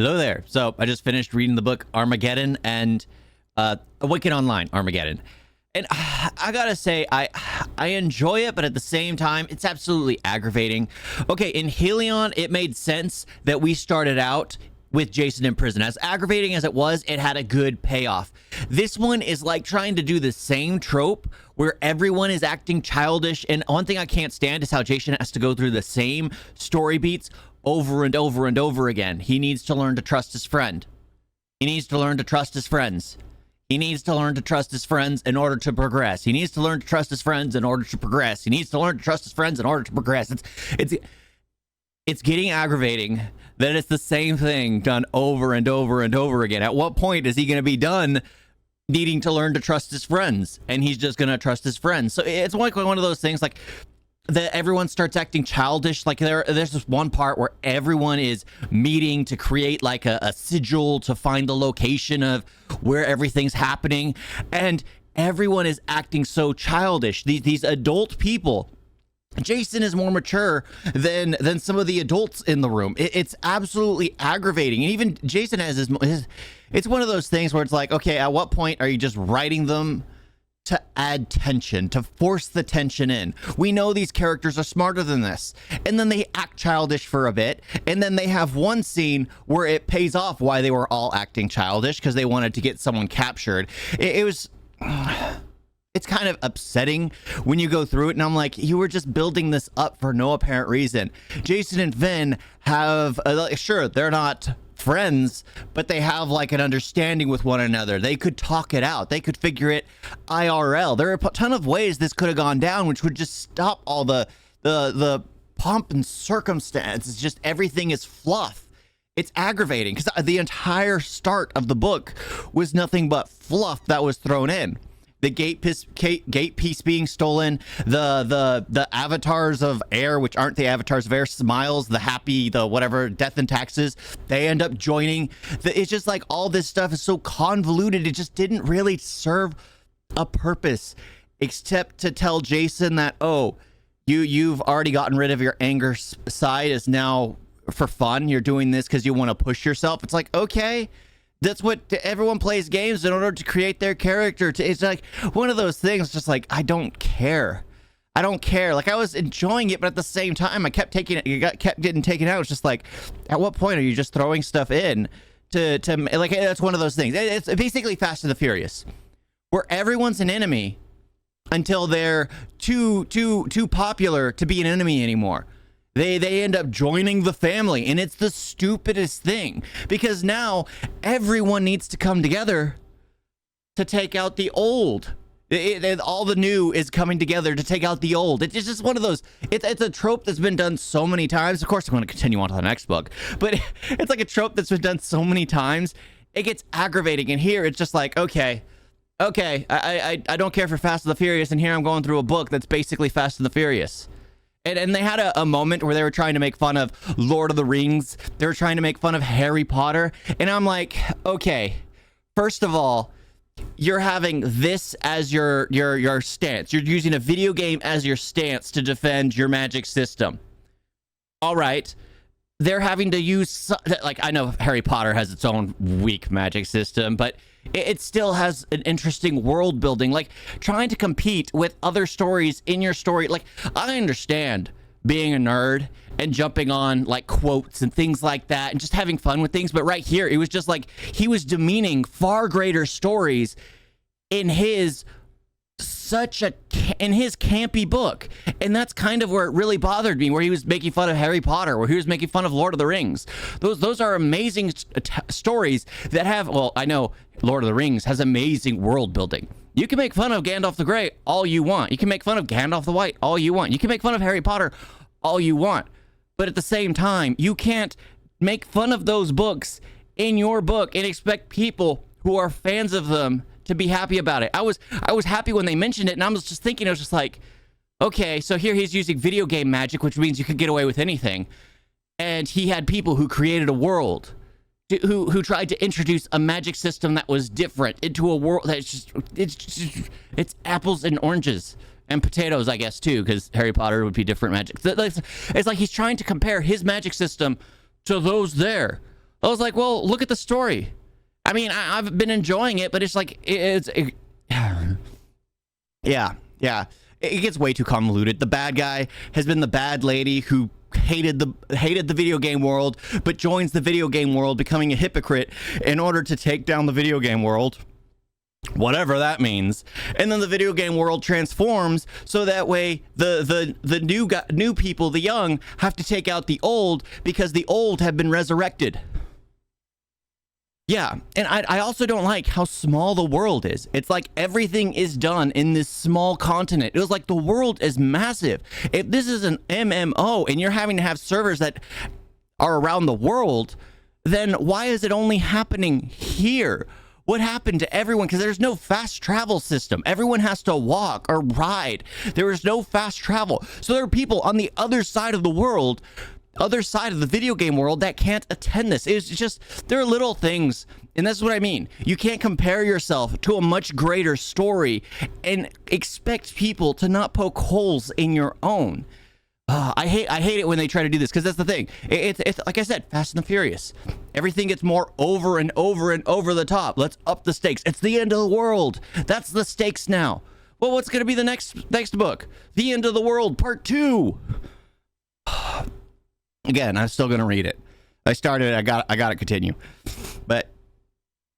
Hello there. So I just finished reading the book Armageddon and Awaken Online Armageddon. And I gotta say, I enjoy it, but at the same time, it's absolutely aggravating. Okay, in Helion, it made sense that we started out with Jason in prison. As aggravating as it was, it had a good payoff. This one is like trying to do the same trope where everyone is acting childish. And one thing I can't stand is how Jason has to go through the same story beats over and over and over again. He needs to learn to trust his friend. He needs to learn to trust his friends. He needs to learn to trust his friends in order to progress. He needs to learn to trust his friends in order to progress. He needs to learn to trust his friends in order to progress. It's getting aggravating that it's the same thing done over and over and over again. At what point is he going to be done needing to learn to trust his friends? And he's just going to trust his friends. So it's like one of those things like that everyone starts acting childish. Like there's this one part where everyone is meeting to create like a sigil to find the location of where everything's happening. And everyone is acting so childish. These adult people. Jason is more mature than some of the adults in the room. It's absolutely aggravating. And even Jason has his it's one of those things where it's like, okay, at what point are you just writing them to add tension, to force the tension in? We know these characters are smarter than this. And then they act childish for a bit. And then they have one scene where it pays off why they were all acting childish, because they wanted to get someone captured. It was... It's kind of upsetting when you go through it, and I'm like, you were just building this up for no apparent reason. Jason and Vin have, sure, they're not friends, but they have like an understanding with one another. They could talk it out. They could figure it IRL. There are a ton of ways this could have gone down, which would just stop all the pomp and circumstance. It's just everything is fluff. It's aggravating because the entire start of the book was nothing but fluff that was thrown in. The gate piece being stolen, the avatars of air, which aren't the avatars of air, Smiles, the happy, the whatever, death and taxes, they end up joining. It's just like all this stuff is so convoluted. It just didn't really serve a purpose, except to tell Jason that, oh, you've already gotten rid of your anger side. Is now for fun. You're doing this because you want to push yourself. It's like, okay. That's what everyone plays games in order to create their character. It's like one of those things, just like, I don't care. I don't care. Like, I was enjoying it, but at the same time, I kept taking it. Kept getting taken out. It's just like, at what point are you just throwing stuff in to like, that's one of those things. It's basically Fast and the Furious, where everyone's an enemy until they're too popular to be an enemy anymore. They end up joining the family, and it's the stupidest thing, because now everyone needs to come together to take out the old. All the new is coming together to take out the old. It's just one of those, it's a trope that's been done so many times. Of course, I'm going to continue on to the next book, but it's like a trope that's been done so many times. It gets aggravating, and here it's just like, okay, I don't care for Fast and the Furious, and here I'm going through a book that's basically Fast and the Furious. And they had a moment where they were trying to make fun of Lord of the Rings. They were trying to make fun of Harry Potter. And I'm like, okay, first of all, you're having this as your stance. You're using a video game as your stance to defend your magic system. All right. They're having to use, like, I know Harry Potter has its own weak magic system, but it still has an interesting world building. Like, trying to compete with other stories in your story. Like, I understand being a nerd and jumping on like quotes and things like that and just having fun with things, but right here it was just like he was demeaning far greater stories in his campy book. And that's kind of where it really bothered me, where he was making fun of Harry Potter, where he was making fun of Lord of the Rings. Those are amazing stories that have, well, I know Lord of the Rings has amazing world building. You can make fun of Gandalf the Grey all you want. You can make fun of Gandalf the White all you want. You can make fun of Harry Potter all you want. But at the same time, you can't make fun of those books in your book and expect people who are fans of them to be happy about it. I was happy when they mentioned it, and I was just thinking, I was just like, okay, so here he's using video game magic, which means you could get away with anything. And he had people who created a world, who tried to introduce a magic system that was different into a world that's it's apples and oranges and potatoes, I guess, too, because Harry Potter would be different magic. It's like he's trying to compare his magic system to those there. I was like, well, look at the story. I mean, I've been enjoying it, but it's like, yeah. It gets way too convoluted. The bad guy has been the bad lady who hated the video game world, but joins the video game world, becoming a hypocrite in order to take down the video game world, whatever that means. And then the video game world transforms so that way the new people, the young, have to take out the old because the old have been resurrected. Yeah, and I also don't like how small the world is. It's like everything is done in this small continent. It was like the world is massive. If this is an MMO and you're having to have servers that are around the world, then why is it only happening here? What happened to everyone? Because there's no fast travel system. Everyone has to walk or ride. There is no fast travel. So there are people on the other side of the world, other side of the video game world, that can't attend this. It's just, there are little things, and that's what I mean. You can't compare yourself to a much greater story and expect people to not poke holes in your own. I hate it when they try to do this, because that's the thing. It's like I said, Fast and the Furious. Everything gets more over and over and over the top. Let's up the stakes. It's the end of the world. That's the stakes now. Well, what's going to be the next book? The End of the World Part 2. Again, I'm still gonna read it. I started. I got to continue. But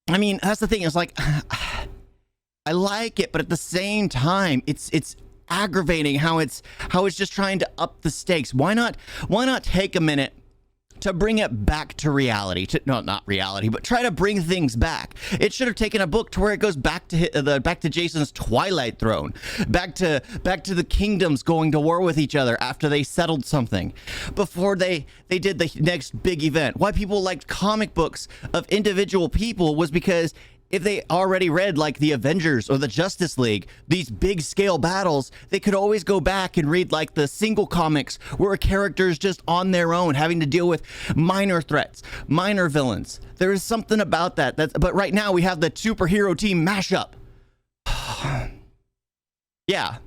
I mean, that's the thing. It's like I like it, but at the same time, it's aggravating how it's just trying to up the stakes. Why not take a minute to bring it back to reality? Not reality, but try to bring things back. It should have taken a book to where it goes back to Jason's Twilight Throne, back to the kingdoms going to war with each other after they settled something, before they did the next big event. Why people liked comic books of individual people was because if they already read like the Avengers or the Justice League, these big scale battles, they could always go back and read like the single comics where a character is just on their own having to deal with minor threats, minor villains. There is something about that. But right now we have the superhero team mashup. Yeah.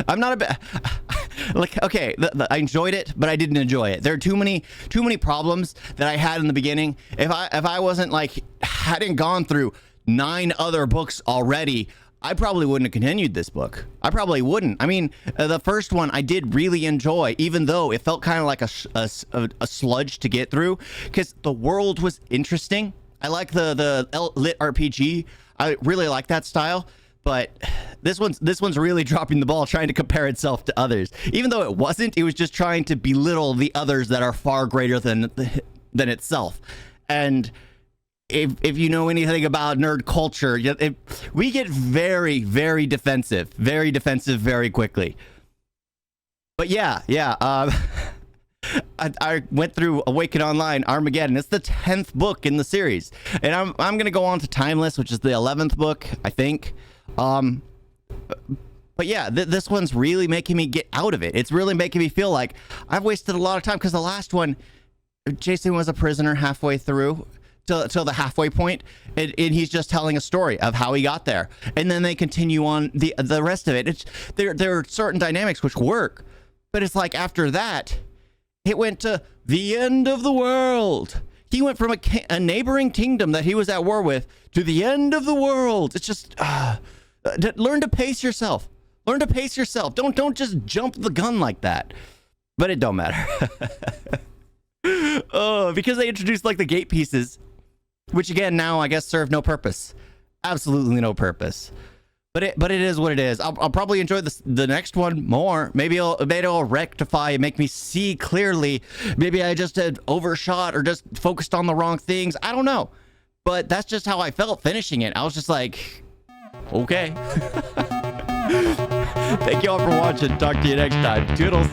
I'm not a bit like, okay, I enjoyed it, but I didn't enjoy it. There are too many problems that I had in the beginning. If I wasn't like, hadn't gone through 9 other books already, I probably wouldn't have continued this book. I probably wouldn't. I mean, the first one I did really enjoy, even though it felt kind of like a sludge to get through, because the world was interesting. I like the lit RPG. I really like that style. But this one's really dropping the ball, trying to compare itself to others. Even though it wasn't, it was just trying to belittle the others that are far greater than itself. And if you know anything about nerd culture, we get very, very defensive very quickly. But yeah. I went through Awaken Online, Armageddon. It's the 10th book in the series, and I'm gonna go on to Timeless, which is the 11th book, I think. But yeah, this one's really making me get out of it. It's really making me feel like I've wasted a lot of time, because the last one, Jason was a prisoner halfway through till the halfway point, and he's just telling a story of how he got there, and then they continue on the rest of it. There are certain dynamics which work, but it's like after that, it went to the end of the world. He went from a neighboring kingdom that he was at war with to the end of the world. It's just learn to pace yourself. Don't just jump the gun like that. But it don't matter. Oh, because they introduced like the gate pieces, which again now I guess serve no purpose. Absolutely no purpose. But it is what it is. I'll probably enjoy the next one more. Maybe it'll rectify and make me see clearly. Maybe I just had overshot or just focused on the wrong things. I don't know. But that's just how I felt finishing it. I was just like, okay. Thank you all for watching. Talk to you next time. Toodles.